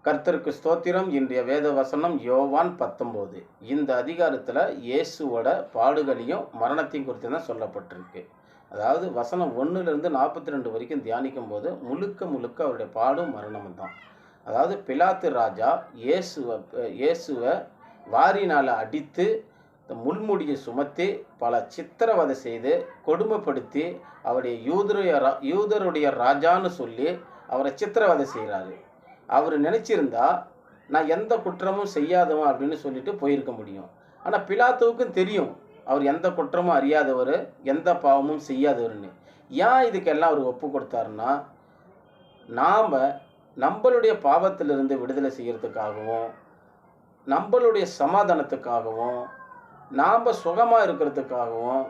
கர்த்தருக்கு ஸ்தோத்திரம். இன்றைய வேத வசனம் யோவான் 19. இந்த அதிகாரத்தில் இயேசுவோட பாடுகளையும் மரணத்தையும் குறித்து தான் சொல்லப்பட்டிருக்கு. அதாவது வசனம் 1லிருந்து 42 வரைக்கும் தியானிக்கும் போது முழுக்க அவருடைய பாடும் மரணமும் தான். அதாவது பிலாத்து ராஜா இயேசுவை வாரினால் அடித்து முள்முடியை சுமத்தி பல சித்திரவதை செய்து கொடுமைப்படுத்தி அவருடைய யூதருடைய ராஜான்னு சொல்லி அவரை சித்திரவதை செய்கிறாரு. அவர் நினச்சிருந்தா நான் எந்த குற்றமும் செய்யாதவன் அப்படின்னு சொல்லிட்டு போயிருக்க முடியும். ஆனால் பிலாத்துவுக்கும் தெரியும் அவர் எந்த குற்றமும் அறியாதவர், எந்த பாவமும் செய்யாதவர்னு. ஏன் இதுக்கெல்லாம் அவர் ஒப்பு கொடுத்தாருன்னா, நாம் நம்மளுடைய பாவத்திலிருந்து விடுதலை செய்கிறதுக்காகவும், நம்மளுடைய சமாதானத்துக்காகவும், நாம் சுகமாக இருக்கிறதுக்காகவும்,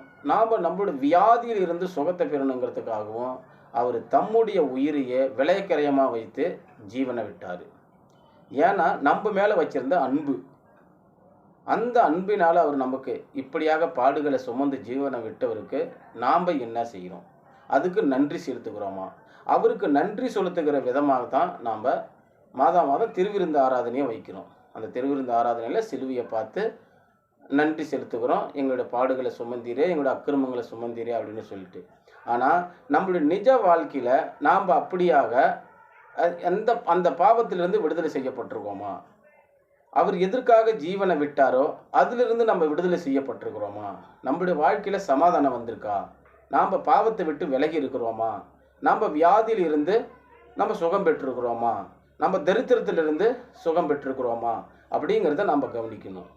நம்மளுடைய வியாதியில் இருந்து சுகத்தை பெறணுங்கிறதுக்காகவும் அவர் தம்முடைய உயிரையே விலைக்கரையமாக வைத்து ஜீவனை விட்டார். ஏன்னா நம்ம மேலே வச்சிருந்த அன்பு, அந்த அன்பினால் அவர் நமக்கு இப்படியாக பாடுகளை சுமந்து ஜீவனை விட்டவருக்கு நாம் என்ன செய்கிறோம்? அதுக்கு நன்றி செலுத்துகிறோமா? அவருக்கு நன்றி செலுத்துகிற விதமாக தான் நாம் மாதம் திருவிருந்து ஆராதனையை வைக்கிறோம். அந்த திருவிருந்து ஆராதனையில் சிலுவையை பார்த்து நன்றி செலுத்துகிறோம். எங்களுடைய பாடுகளை சுமந்தீரே, எங்களுடைய அக்கிரமங்களை சுமந்தீரே அப்படின்னு சொல்லிட்டு. ஆனால் நம்மளுடைய நிஜ வாழ்க்கையில் நாம் அப்படியாக அந்த பாவத்திலிருந்து விடுதலை செய்யப்பட்டிருக்கோமா? அவர் எதற்காக ஜீவனை விட்டாரோ அதிலிருந்து நம்ம விடுதலை செய்யப்பட்டிருக்கிறோமா? நம்மளுடைய வாழ்க்கையில் சமாதானம் வந்திருக்கா? நாம் பாவத்தை விட்டு விலகி இருக்கிறோமா? நம்ம வியாதியில் இருந்து நம்ம சுகம் பெற்றிருக்கிறோமா? நம்ம தரித்திரத்திலிருந்து சுகம் பெற்றிருக்கிறோமா? அப்படிங்கிறத நம்ம கவனிக்கணும்.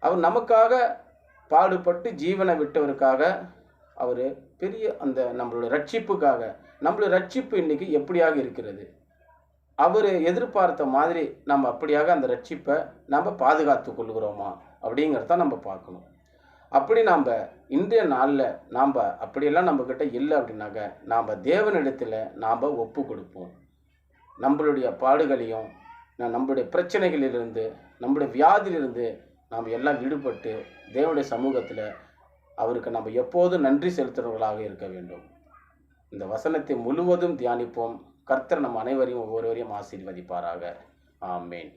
அவர் நமக்காக பாடுபட்டு ஜீவனை விட்டவருக்காக அவர் பெரிய அந்த நம்மளுடைய ரட்சிப்புக்காக, நம்மளுடைய ரட்சிப்பு இன்னைக்கு எப்படியாக இருக்கிறது? அவர் எதிர்பார்த்த மாதிரி நம்ம அப்படியாக அந்த ரட்சிப்பை நம்ம பாதுகாத்து கொள்கிறோமா அப்படிங்கிறத நம்ம பார்க்கணும். அப்படி நாம் இன்றைய நாளில் நாம் அப்படியெல்லாம் நம்மக்கிட்ட இல்லை அப்படின்னாக்க நாம் தேவனிடத்தில் நாம் ஒப்பு கொடுப்போம். நம்மளுடைய பாடுகளையும் நம்மளுடைய பிரச்சனைகளிலிருந்து, நம்மளுடைய வியாதியிலிருந்து நாம் எல்லாம் விடுபட்டு தேவனுடைய சமூகத்தில் அவருக்கு நம்ம எப்போதும் நன்றி செலுத்துகிறவர்களாக இருக்க வேண்டும். இந்த வசனத்தை முழுவதும் தியானிப்போம். கர்த்தர் நம் அனைவரையும் ஒவ்வொருவரையும் ஆசீர்வதிப்பாராக. ஆமேன்.